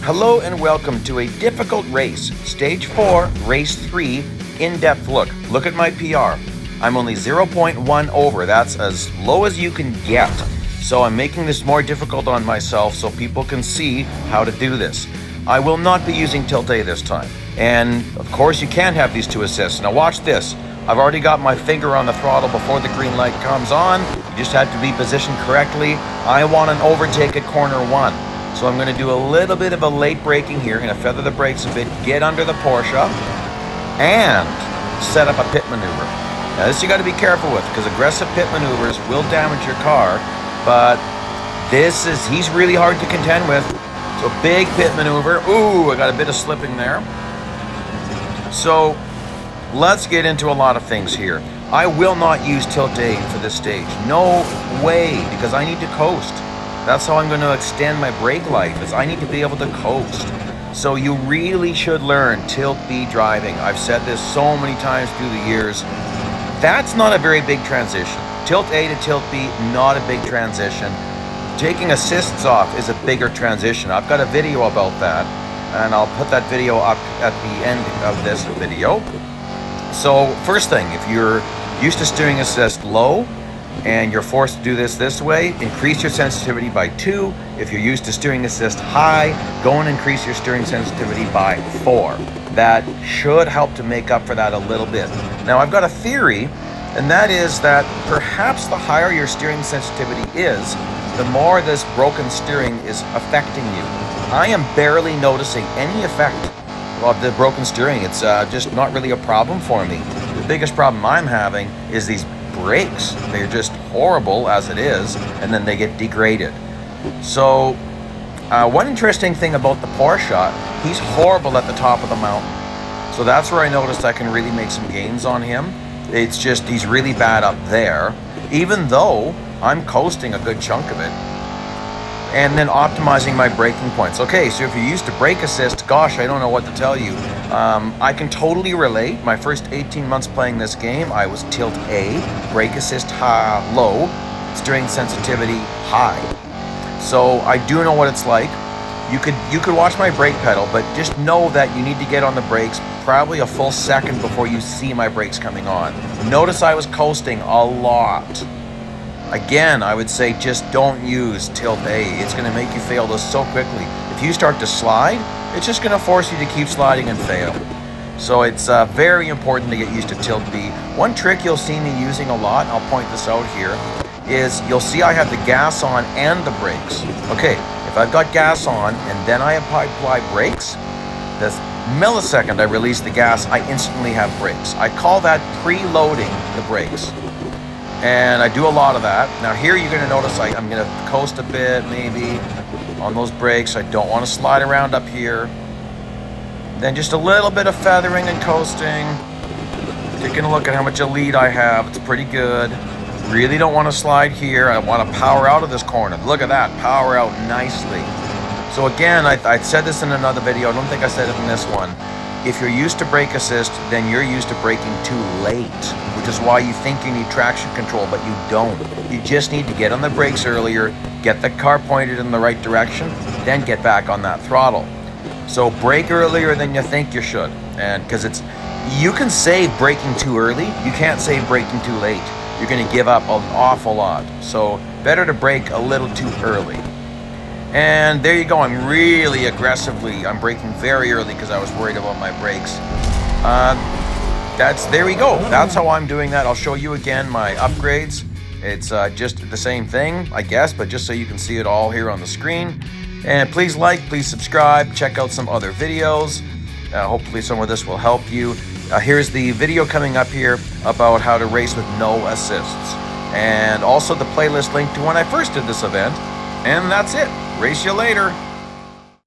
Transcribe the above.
Hello and welcome to a difficult race, Stage 4, Race 3, in-depth look. Look at my PR. I'm only 0.1 over. That's as low as you can get. So I'm making this more difficult on myself so people can see how to do this. I will not be using Tilt A this time. And of course you can have these two assists. Now watch this. I've already got my finger on the throttle before the green light comes on. You just have to be positioned correctly. I want an overtake at corner 1. So I'm going to do a little bit of a late braking here. Going to feather the brakes a bit, get under the Porsche, and set up a pit maneuver. Now this you got to be careful with because aggressive pit maneuvers will damage your car, but he's really hard to contend with. So big pit maneuver. Ooh, I got a bit of slipping there. So let's get into a lot of things here. I will not use Tilt A for this stage. No way, because I need to coast. That's how I'm going to extend my brake life, is I need to be able to coast. So you really should learn Tilt B driving. I've said this so many times through the years. That's not a very big transition. Tilt A to Tilt B, not a big transition. Taking assists off is a bigger transition. I've got a video about that, and I'll put that video up at the end of this video. So first thing, if you're used to steering assist low, and you're forced to do this way, increase your sensitivity by 2. If you're used to steering assist high, go and increase your steering sensitivity by 4. That should help to make up for that a little bit. Now I've got a theory, and that is that perhaps the higher your steering sensitivity is, the more this broken steering is affecting you. I am barely noticing any effect of the broken steering. It's just not really a problem for me. The biggest problem I'm having is these brakes. They're just horrible as it is, and then they get degraded. So one interesting thing about the Porsche, he's horrible at the top of the mountain. So that's where I noticed I can really make some gains on him. It's just he's really bad up there, even though I'm coasting a good chunk of it. And then optimizing my braking points. Okay, so if you're used to brake assist, gosh, I don't know what to tell you. I can totally relate. My first 18 months playing this game, I was Tilt A, brake assist high, low, steering sensitivity high. So I do know what it's like. You could watch my brake pedal, but just know that you need to get on the brakes probably a full second before you see my brakes coming on. Notice I was coasting a lot. Again, I would say just don't use Tilt A. It's going to make you fail this so quickly. If you start to slide, it's just going to force you to keep sliding and fail. So it's very important to get used to Tilt B. One trick you'll see me using a lot, I'll point this out here, is you'll see I have the gas on and the brakes. Okay, if I've got gas on and then I apply brakes, the millisecond I release the gas, I instantly have brakes. I call that preloading the brakes. And I do a lot of that. Now here you're going to notice I'm going to coast a bit maybe on those brakes. I don't want to slide around up here. Then just a little bit of feathering and coasting. Taking a look at how much lead I have. It's pretty good. Really don't want to slide here. I want to power out of this corner. Look at that. Power out nicely. So again, I said this in another video. I don't think I said it in this one. If you're used to brake assist, then you're used to braking too late, which is why you think you need traction control, but you don't. You just need to get on the brakes earlier, get the car pointed in the right direction, then get back on that throttle. So brake earlier than you think you should, and because you can save braking too early, you can't save braking too late. You're going to give up an awful lot. So better to brake a little too early. And there you go, I'm braking very early because I was worried about my brakes. There we go, that's how I'm doing that. I'll show you again my upgrades. It's just the same thing, I guess, but just so you can see it all here on the screen. And please please subscribe, check out some other videos. Hopefully some of this will help you. Here's the video coming up here about how to race with no assists. And also the playlist link to when I first did this event. And that's it. Race you later.